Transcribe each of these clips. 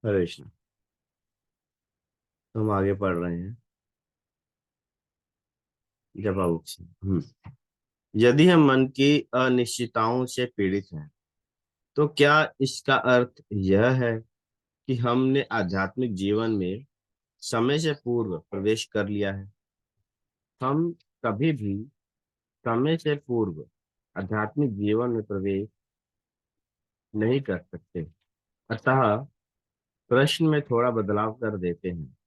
हरे कृष्ण। हम आगे पढ़ रहे हैं। जब आप यदि हम मन की अनिश्चितताओं से पीड़ित हैं, तो क्या इसका अर्थ यह है कि हमने आध्यात्मिक जीवन में समय से पूर्व प्रवेश कर लिया है? हम कभी भी समय से पूर्व आध्यात्मिक जीवन में प्रवेश नहीं कर सकते। अतः प्रश्न में थोड़ा बदलाव कर देते हैं।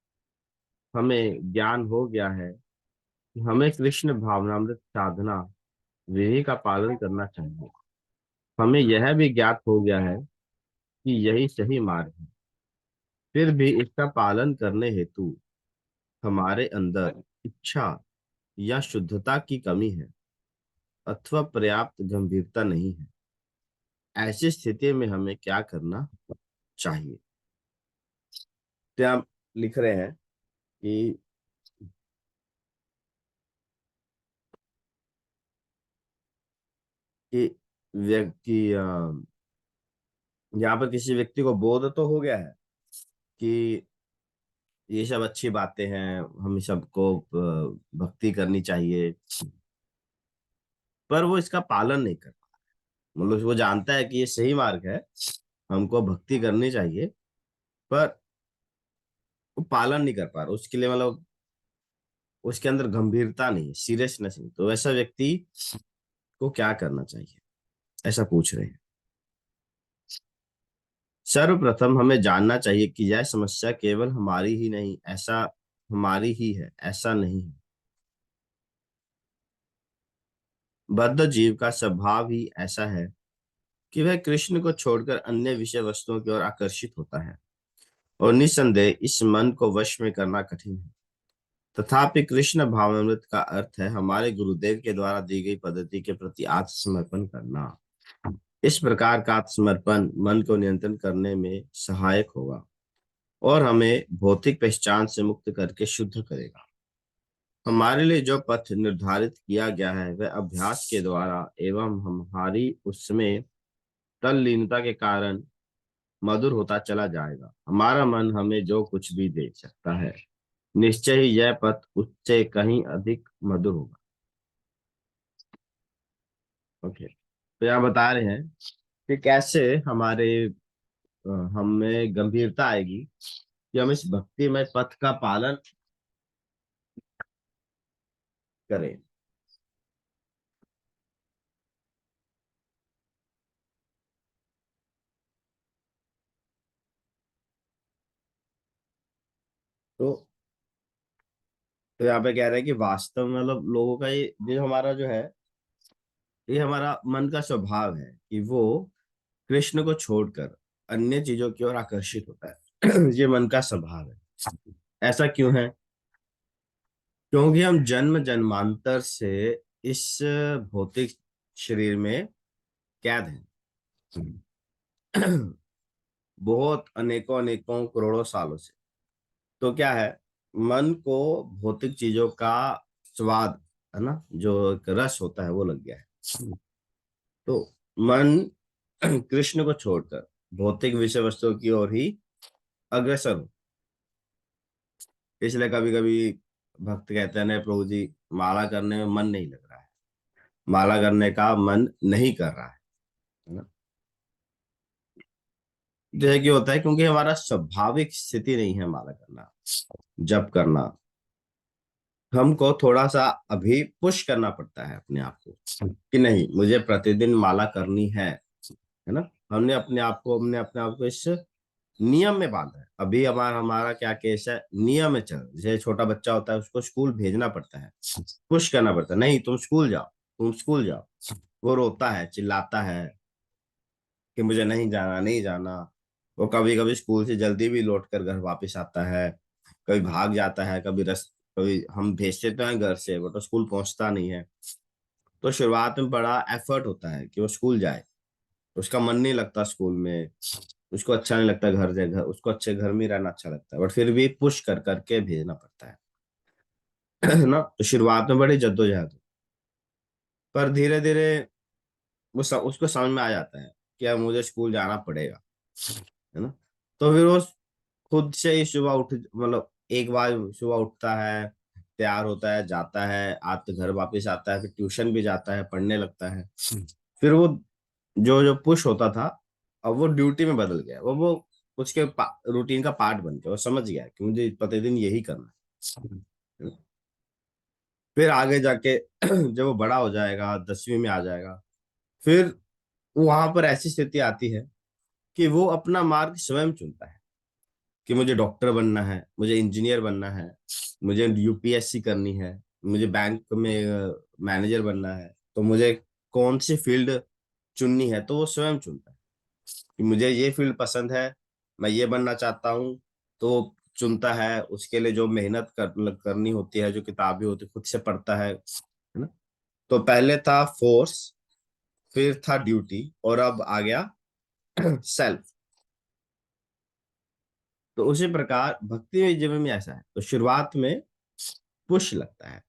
हमें ज्ञान हो गया है कि हमें कृष्ण भावनामृत साधना विधि का पालन करना चाहिए। हमें यह भी ज्ञात हो गया है कि यही सही मार्ग है। फिर भी इसका पालन करने हेतु हमारे अंदर इच्छा या शुद्धता की कमी है, अथवा पर्याप्त गंभीरता नहीं है। ऐसी स्थिति में हमें क्या करना चाहिए? तो आप लिख रहे हैं कि कि व्यक्ति यहाँ पर किसी व्यक्ति को बोध तो हो गया है कि ये सब अच्छी बातें हैं, हम सबको भक्ति करनी चाहिए, पर वो इसका पालन नहीं कर, मतलब वो जानता है कि ये सही मार्ग है, हमको भक्ति करनी चाहिए, पर वो पालन नहीं कर पा रहा, उसके लिए मतलब उसके अंदर गंभीरता नहीं है, सीरियसनेस नहीं। तो ऐसा व्यक्ति को क्या करना चाहिए, ऐसा पूछ रहे हैं। सर्वप्रथम हमें जानना चाहिए कि यह समस्या केवल हमारी ही नहीं, ऐसा हमारी ही है, ऐसा नहीं है। बद्ध जीव का स्वभाव ही ऐसा है कि वह कृष्ण को छोड़कर अन्य विषय वस्तुओं की ओर आकर्षित होता है, और निस्संदेह इस मन को वश में करना कठिन है। तथापि कृष्ण भावनामृत का अर्थ है हमारे गुरुदेव के द्वारा दी गई पद्धति के प्रति आत्मसमर्पण करना। इस प्रकार का आत्मसमर्पण मन को नियंत्रण करने में सहायक होगा और हमें भौतिक पहचान से मुक्त करके शुद्ध करेगा। हमारे लिए जो पथ निर्धारित किया गया है वह अभ्यास के द्वारा एवं हमारी उसमें तल्लीनता के कारण मधुर होता चला जाएगा। हमारा मन हमें जो कुछ भी दे सकता है, निश्चय ही यह पथ उससे कहीं अधिक मधुर होगा। ओके, तो यहाँ बता रहे हैं कि कैसे हमारे हमें गंभीरता आएगी कि हम इस भक्तिमय पथ का पालन करें। तो तो यहाँ पे कह रहे हैं कि वास्तव में मतलब लोगों का ये हमारा जो है, ये हमारा मन का स्वभाव है कि वो कृष्ण को छोड़कर अन्य चीजों की ओर आकर्षित होता है। ये मन का स्वभाव है। ऐसा क्यों है? क्योंकि हम जन्म जन्मांतर से इस भौतिक शरीर में कैद हैं। बहुत अनेकों अनेकों करोड़ों सालों से। तो क्या है, मन को भौतिक चीजों का स्वाद, है ना, जो एक रस होता है वो लग गया है। तो मन कृष्ण को छोड़कर भौतिक विषय वस्तुओं की ओर ही अग्रसर हो। इसलिए कभी कभी भक्त कहते हैं, नहीं प्रभु जी, माला करने में मन नहीं लग रहा है, माला करने का मन नहीं कर रहा है ना। जैसे कि होता है क्योंकि हमारा स्वाभाविक स्थिति नहीं है माला करना, जप करना। हमको थोड़ा सा अभी पुश करना पड़ता है अपने आप को कि नहीं, मुझे प्रतिदिन माला करनी है ना। हमने अपने आप को इस नियम में बांधा है। अभी हमारा हमारा क्या केस है, नियम में चल, जैसे छोटा बच्चा होता है उसको स्कूल भेजना पड़ता है, पुश करना पड़ता है, नहीं तुम स्कूल जाओ, तुम स्कूल जाओ। वो रोता है, चिल्लाता है कि मुझे नहीं जाना, नहीं जाना। वो कभी कभी स्कूल से जल्दी भी लौट कर घर वापस आता है, कभी भाग जाता है, कभी हम भेजते तो हैं घर से, वो तो स्कूल पहुंचता नहीं है। तो शुरुआत में बड़ा एफर्ट होता है कि वो स्कूल जाए, उसका मन नहीं लगता स्कूल में, उसको अच्छा नहीं लगता, घर उसको अच्छे घर में रहना अच्छा लगता है, बट फिर भी पुश कर करके भेजना पड़ता है। है ना। तो शुरुआत में बड़ी जद्दोजहद हो, पर धीरे धीरे उसको समझ में आ जाता है कि अब मुझे स्कूल जाना पड़ेगा, है ना। तो फिर वो खुद से ही सुबह उठ, मतलब एक बार सुबह उठता है, तैयार होता है, जाता है, घर वापस आता है, फिर ट्यूशन भी जाता है, पढ़ने लगता है। फिर वो जो जो पुश होता था, अब वो ड्यूटी में बदल गया, वो उसके रूटीन का पार्ट बन गया। वो समझ गया कि मुझे प्रतिदिन यही करना है। फिर आगे जाके जब वो बड़ा हो जाएगा, 10वीं में आ जाएगा, फिर वहां पर ऐसी स्थिति आती है कि वो अपना मार्ग स्वयं चुनता है कि मुझे डॉक्टर बनना है, मुझे इंजीनियर बनना है, मुझे यूपीएससी करनी है, मुझे बैंक में मैनेजर बनना है। तो मुझे कौन सी फील्ड चुननी है, तो वो स्वयं चुनता है कि मुझे ये फील्ड पसंद है, मैं ये बनना चाहता हूँ। तो चुनता है, उसके लिए जो मेहनत करनी होती है, जो किताबें होती है, खुद से पढ़ता है ना। तो पहले था फोर्स, फिर था ड्यूटी, और अब आ गया सेल्फ। तो उसी प्रकार भक्ति में जीवन में ऐसा है। तो शुरुआत में पुश लगता है,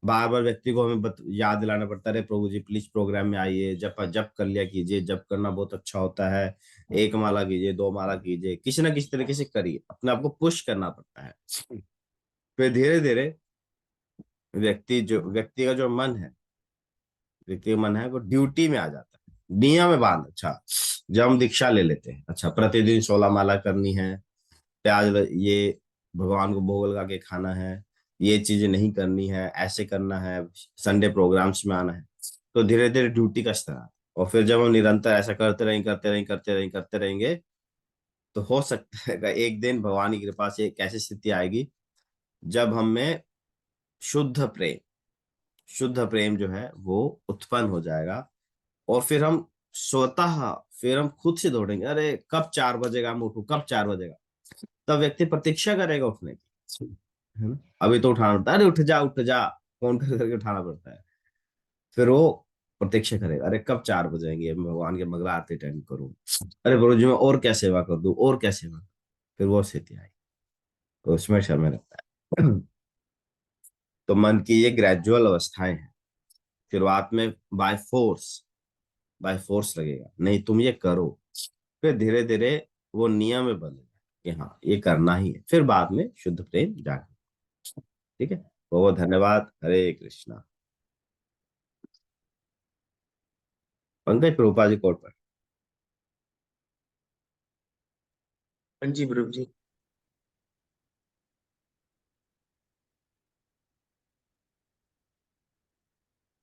बार बार व्यक्ति को हमें याद दिलाना पड़ता है, अरे प्रभु जी प्लीज प्रोग्राम में आइए, जप जप कर लिया कीजिए, जप करना बहुत अच्छा होता है, एक माला कीजिए, दो माला कीजिए, किसी ना किसी तरीके से करिए, अपने आप को पुश करना पड़ता है। फिर धीरे धीरे व्यक्ति का जो मन है, व्यक्ति का मन है वो ड्यूटी में आ जाता है, नियम में बांध। अच्छा, जब हम दीक्षा ले लेते हैं, अच्छा प्रतिदिन 16 माला करनी है, ये भगवान को भोग लगा के खाना है, ये चीजें नहीं करनी है, ऐसे करना है, संडे प्रोग्राम्स में आना है। तो धीरे धीरे ड्यूटी का स्तर आता है। और फिर जब हम निरंतर ऐसा करते रहेंगे, तो हो सकता है कि एक दिन भगवान की कृपा से एक ऐसी स्थिति आएगी जब हम में शुद्ध प्रेम शुद्ध प्रेम जो है वो उत्पन्न हो जाएगा। और फिर हम स्वतः, फिर हम खुद से दौड़ेंगे, अरे कब 4 बजेगा, हम उठू, कब 4 बजेगा। तब व्यक्ति प्रतीक्षा करेगा उठने की, है ना। अभी तो उठाना पड़ता है, अरे उठ जा उठ जा, फोन कर करके उठाना पड़ता है। फिर वो प्रतीक्षा करेगा, अरे कब 4 बजेंगे, मैं भगवान के मंगला आरती अटेंड करूं, अरे गुरु जी मैं और क्या सेवा कर दूं, और क्या सेवा। फिर वो स्थिति आई, तो उसमें समय लगता है। तो मन की ये ग्रेजुअल अवस्थाएं हैं। शुरुआत में बाय फोर्स लगेगा, नहीं तुम ये करो। फिर धीरे धीरे वो नियम में बदलेगा कि हाँ ये करना ही है, फिर बाद में शुद्ध प्रेम जागे। ठीक है, बहुत बहुत धन्यवाद। हरे कृष्णा। पंकज प्रभुपा जी कोट पर। हाँ जी प्रभु जी।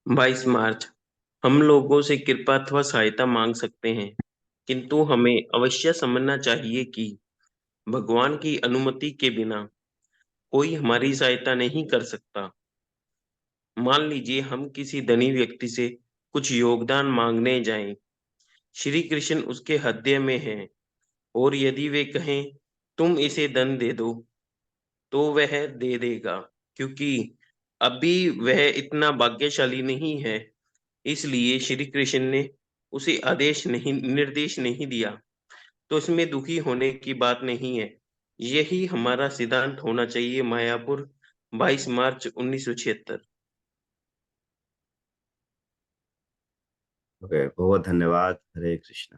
22 मार्च। हम लोगों से कृपा अथवा सहायता मांग सकते हैं, किंतु हमें अवश्य समझना चाहिए कि भगवान की अनुमति के बिना कोई हमारी सहायता नहीं कर सकता। मान लीजिए हम किसी धनी व्यक्ति से कुछ योगदान मांगने जाएं, श्री कृष्ण उसके हृदय में हैं, और यदि वे कहें तुम इसे धन दे दो, तो वह दे देगा, क्योंकि अभी वह इतना भाग्यशाली नहीं है। इसलिए श्री कृष्ण ने उसे निर्देश नहीं दिया, तो इसमें दुखी होने की बात नहीं है। यही हमारा सिद्धांत होना चाहिए। मायापुर, 22 मार्च 1976। ओके, बहुत धन्यवाद। हरे कृष्णा।